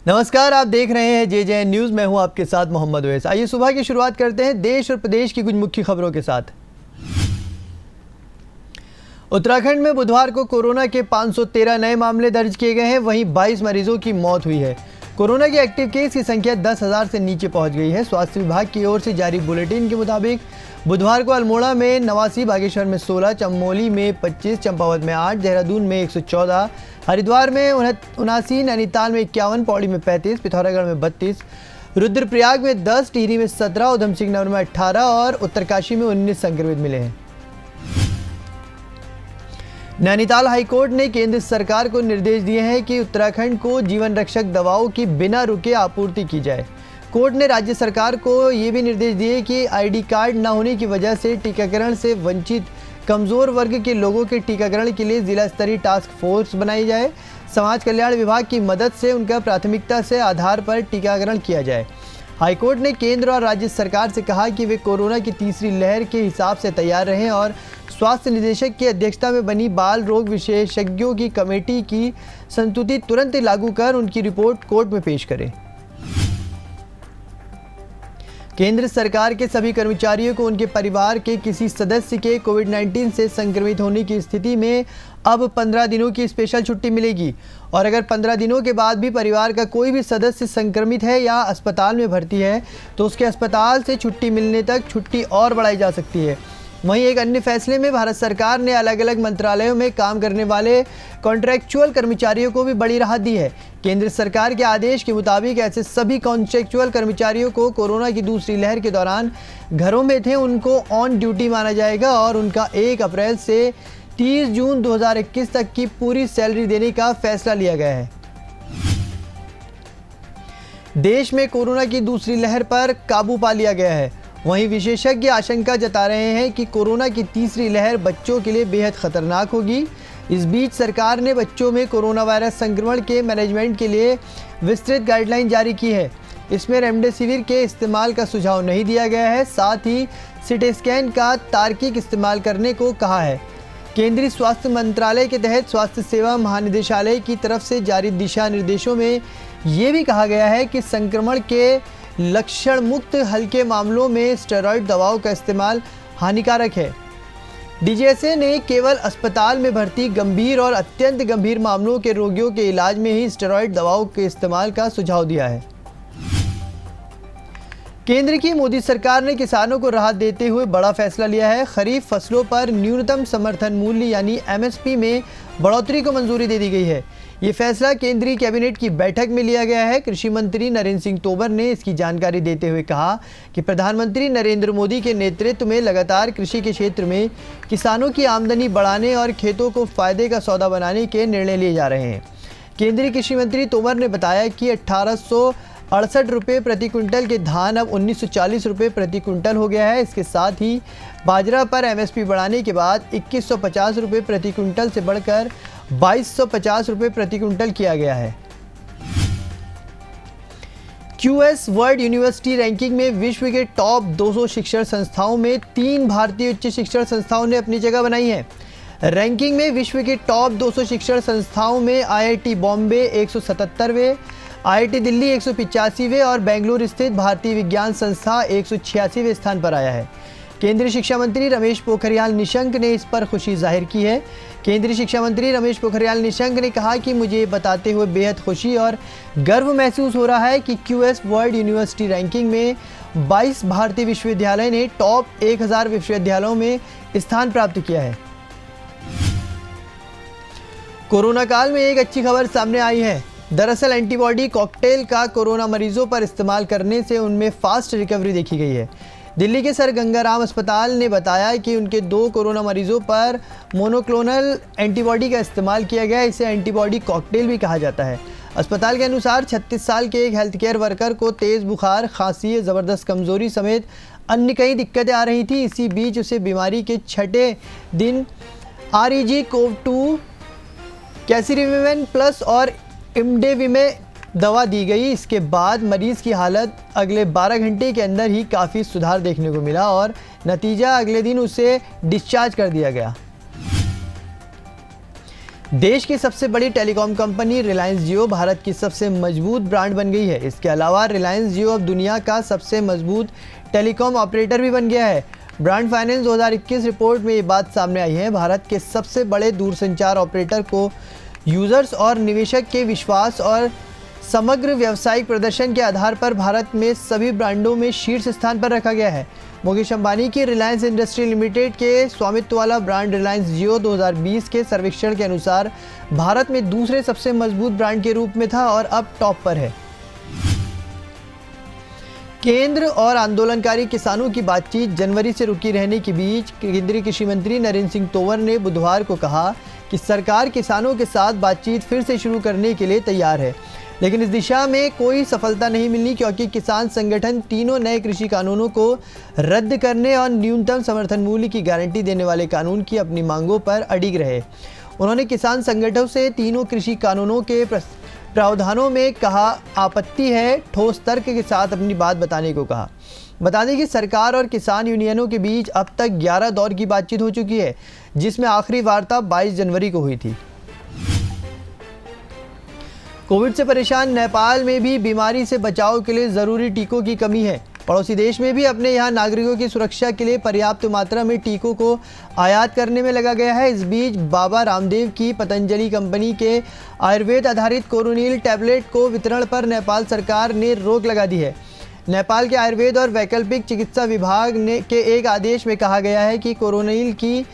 नमस्कार, आप देख रहे हैं JJN न्यूज़। मैं हूं आपके साथ मोहम्मद ओवैस। आइए सुबह की शुरुआत करते हैं देश और प्रदेश की कुछ मुख्य खबरों के साथ। उत्तराखंड में बुधवार को कोरोना के 513 नए मामले दर्ज किए गए हैं। वहीं 22 मरीजों की मौत हुई है। कोरोना के एक्टिव केस की संख्या 10,000 से नीचे पहुंच गई है। स्वास्थ्य विभाग की ओर से जारी बुलेटिन के मुताबिक बुधवार को अल्मोड़ा में 89, बागेश्वर में 16, चमोली में 25, चंपावत में 8, देहरादून में 114, हरिद्वार में 79, नैनीताल में 51, पौड़ी में 35, पिथौरागढ़ में 32, रुद्रप्रयाग में 10, टिहरी में 17, उधमसिंह नगर में 18 और उत्तरकाशी में 19 संक्रमित मिले हैं। नैनीताल हाईकोर्ट ने केंद्र सरकार को निर्देश दिए हैं कि उत्तराखंड को जीवन रक्षक दवाओं की बिना रुके आपूर्ति की जाए। कोर्ट ने राज्य सरकार को ये भी निर्देश दिए कि आईडी कार्ड न होने की वजह से टीकाकरण से वंचित कमजोर वर्ग के लोगों के टीकाकरण के लिए जिला स्तरीय टास्क फोर्स बनाई जाए। समाज कल्याण विभाग की मदद से उनका प्राथमिकता से आधार पर टीकाकरण किया जाए। हाईकोर्ट ने केंद्र और राज्य सरकार से कहा कि वे कोरोना की तीसरी लहर के हिसाब से तैयार रहें और स्वास्थ्य निदेशक की अध्यक्षता में बनी बाल रोग विशेषज्ञों की कमेटी की संस्तुति तुरंत लागू कर उनकी रिपोर्ट कोर्ट में पेश करें। केंद्र सरकार के सभी कर्मचारियों को उनके परिवार के किसी सदस्य के कोविड-19 से संक्रमित होने की स्थिति में अब 15 दिनों की स्पेशल छुट्टी मिलेगी और अगर 15 दिनों के बाद भी परिवार का कोई भी सदस्य संक्रमित है या अस्पताल में भर्ती है तो उसके अस्पताल से छुट्टी मिलने तक छुट्टी और बढ़ाई जा सकती है। वहीं एक अन्य फैसले में भारत सरकार ने अलग अलग मंत्रालयों में काम करने वाले कॉन्ट्रैक्चुअल कर्मचारियों को भी बड़ी राहत दी है। केंद्र सरकार के आदेश के मुताबिक ऐसे सभी कॉन्ट्रैक्चुअल कर्मचारियों को कोरोना की दूसरी लहर के दौरान घरों में थे उनको ऑन ड्यूटी माना जाएगा और उनका 1 अप्रैल से 30 जून 2021 तक की पूरी सैलरी देने का फैसला लिया गया है। देश में कोरोना की दूसरी लहर पर काबू पा लिया गया है। वहीं विशेषज्ञ आशंका जता रहे हैं कि कोरोना की तीसरी लहर बच्चों के लिए बेहद खतरनाक होगी। इस बीच सरकार ने बच्चों में कोरोना वायरस संक्रमण के मैनेजमेंट के लिए विस्तृत गाइडलाइन जारी की है। इसमें रेमडेसिविर के इस्तेमाल का सुझाव नहीं दिया गया है। साथ ही सीटी स्कैन का तार्किक इस्तेमाल करने को कहा है। केंद्रीय स्वास्थ्य मंत्रालय के तहत स्वास्थ्य सेवा महानिदेशालय की तरफ से जारी दिशा निर्देशों में ये भी कहा गया है कि संक्रमण के लक्षण मुक्त हल्के मामलों में स्टेरॉइड दवाओं का इस्तेमाल हानिकारक है। DGSA ने केवल अस्पताल में भर्ती गंभीर और अत्यंत गंभीर मामलों के रोगियों के इलाज में ही स्टेरॉइड दवाओं के इस्तेमाल का सुझाव दिया है। केंद्र की मोदी सरकार ने किसानों को राहत देते हुए बड़ा फैसला लिया है। खरीफ फसलों पर न्यूनतम समर्थन मूल्य यानी MSP में बढ़ोतरी को मंजूरी दे दी गई है। ये फैसला केंद्रीय कैबिनेट की बैठक में लिया गया है। कृषि मंत्री नरेंद्र सिंह तोमर ने इसकी जानकारी देते हुए कहा कि प्रधानमंत्री नरेंद्र मोदी के नेतृत्व में लगातार कृषि के क्षेत्र में किसानों की आमदनी बढ़ाने और खेतों को फायदे का सौदा बनाने के निर्णय लिए जा रहे हैं। केंद्रीय कृषि मंत्री तोमर ने बताया कि 1868 रुपये प्रति क्विंटल के धान अब 1940 रुपये प्रति क्विंटल हो गया है। इसके साथ ही बाजरा पर MSP बढ़ाने के बाद 2150 रुपये प्रति क्विंटल से बढ़कर 2250 रुपये प्रति क्विंटल किया गया है। QS वर्ल्ड यूनिवर्सिटी रैंकिंग में विश्व के टॉप 200 शिक्षण संस्थाओं में 3 भारतीय उच्च शिक्षण संस्थाओं ने अपनी जगह बनाई है। रैंकिंग में विश्व के टॉप 200 शिक्षण संस्थाओं में IIT बॉम्बे 177वें, IIT दिल्ली 185वें और बेंगलुरु स्थित भारतीय विज्ञान संस्था 186वें स्थान पर आया है। केंद्रीय शिक्षा मंत्री रमेश पोखरियाल निशंक ने इस पर खुशी जाहिर की है। केंद्रीय शिक्षा मंत्री रमेश पोखरियाल निशंक ने कहा कि मुझे ये बताते हुए बेहद खुशी और गर्व महसूस हो रहा है कि QS वर्ल्ड यूनिवर्सिटी रैंकिंग में 22 भारतीय विश्वविद्यालय ने टॉप 1000 विश्वविद्यालयों में स्थान प्राप्त किया है। कोरोना काल में एक अच्छी खबर सामने आई है। दरअसल एंटीबॉडी कॉकटेल का कोरोना मरीजों पर इस्तेमाल करने से उनमें फास्ट रिकवरी देखी गई है। दिल्ली के सर गंगाराम अस्पताल ने बताया कि उनके 2 कोरोना मरीजों पर मोनोक्लोनल एंटीबॉडी का इस्तेमाल किया गया। इसे एंटीबॉडी कॉकटेल भी कहा जाता है। अस्पताल के अनुसार 36 साल के एक हेल्थ केयर वर्कर को तेज़ बुखार, खांसी, ज़बरदस्त कमज़ोरी समेत अन्य कई दिक्कतें आ रही थी। इसी बीच उसे बीमारी के 6ठे दिन REG-CoV-2, कैसिरिविमेन प्लस और इमडेविमेन दवा दी गई। इसके बाद मरीज़ की हालत अगले 12 घंटे के अंदर ही काफ़ी सुधार देखने को मिला और नतीजा अगले दिन उसे डिस्चार्ज कर दिया गया। देश की सबसे बड़ी टेलीकॉम कंपनी रिलायंस जियो भारत की सबसे मजबूत ब्रांड बन गई है। इसके अलावा रिलायंस जियो अब दुनिया का सबसे मजबूत टेलीकॉम ऑपरेटर भी बन गया है। ब्रांड फाइनेंस 2021 रिपोर्ट में ये बात सामने आई है। भारत के सबसे बड़े दूरसंचार ऑपरेटर को यूजर्स और निवेशक के विश्वास और समग्र व्यावसायिक प्रदर्शन के आधार पर भारत में सभी ब्रांडों में शीर्ष स्थान पर रखा गया है। मुकेश अंबानी की रिलायंस इंडस्ट्री लिमिटेड के स्वामित्व वाला ब्रांड रिलायंस जियो 2020 के सर्वेक्षण के अनुसार भारत में दूसरे सबसे मजबूत ब्रांड के रूप में था और अब टॉप पर है। केंद्र और आंदोलनकारी किसानों की बातचीत जनवरी से रुकी रहने के बीच केंद्रीय कृषि मंत्री नरेंद्र सिंह तोमर ने बुधवार को कहा कि सरकार किसानों के साथ बातचीत फिर से शुरू करने के लिए तैयार है, लेकिन इस दिशा में कोई सफलता नहीं मिली क्योंकि किसान संगठन तीनों नए कृषि कानूनों को रद्द करने और न्यूनतम समर्थन मूल्य की गारंटी देने वाले कानून की अपनी मांगों पर अडिग रहे। उन्होंने किसान संगठनों से तीनों कृषि कानूनों के प्रावधानों में कहा आपत्ति है, ठोस तर्क के साथ अपनी बात बताने को कहा। बता दें कि सरकार और किसान यूनियनों के बीच अब तक 11 दौर की बातचीत हो चुकी है, जिसमें आखिरी वार्ता 22 जनवरी को हुई थी। कोविड से परेशान नेपाल में भी बीमारी से बचाव के लिए ज़रूरी टीकों की कमी है। पड़ोसी देश में भी अपने यहाँ नागरिकों की सुरक्षा के लिए पर्याप्त मात्रा में टीकों को आयात करने में लगा गया है। इस बीच बाबा रामदेव की पतंजलि कंपनी के आयुर्वेद आधारित कोरोनिल टैबलेट को वितरण पर नेपाल सरकार ने रोक लगा दी है। नेपाल के आयुर्वेद और वैकल्पिक चिकित्सा विभाग के एक आदेश में कहा गया है कि कोरोनिल की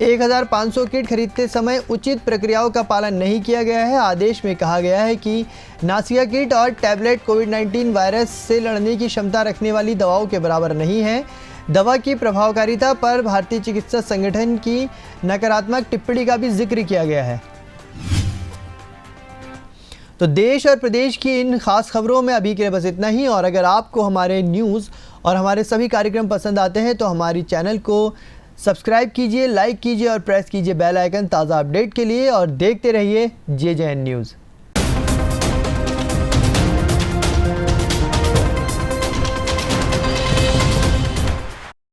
1500 किट खरीदते समय उचित प्रक्रियाओं का पालन नहीं किया गया है। आदेश में कहा गया है कि नासिका किट और टैबलेट कोविड-19 वायरस से लड़ने की क्षमता रखने वाली दवाओं के बराबर नहीं है। दवा की प्रभावकारिता पर भारतीय चिकित्सा संगठन की नकारात्मक टिप्पणी का भी जिक्र किया गया है। तो देश और प्रदेश की इन खास खबरों में अभी के लिए बस इतना ही। और अगर आपको हमारे न्यूज़ और हमारे सभी कार्यक्रम पसंद आते हैं तो हमारी चैनल को सब्सक्राइब कीजिए, लाइक कीजिए और प्रेस कीजिए बेल आइकन ताज़ा अपडेट के लिए और देखते रहिए JJN न्यूज़।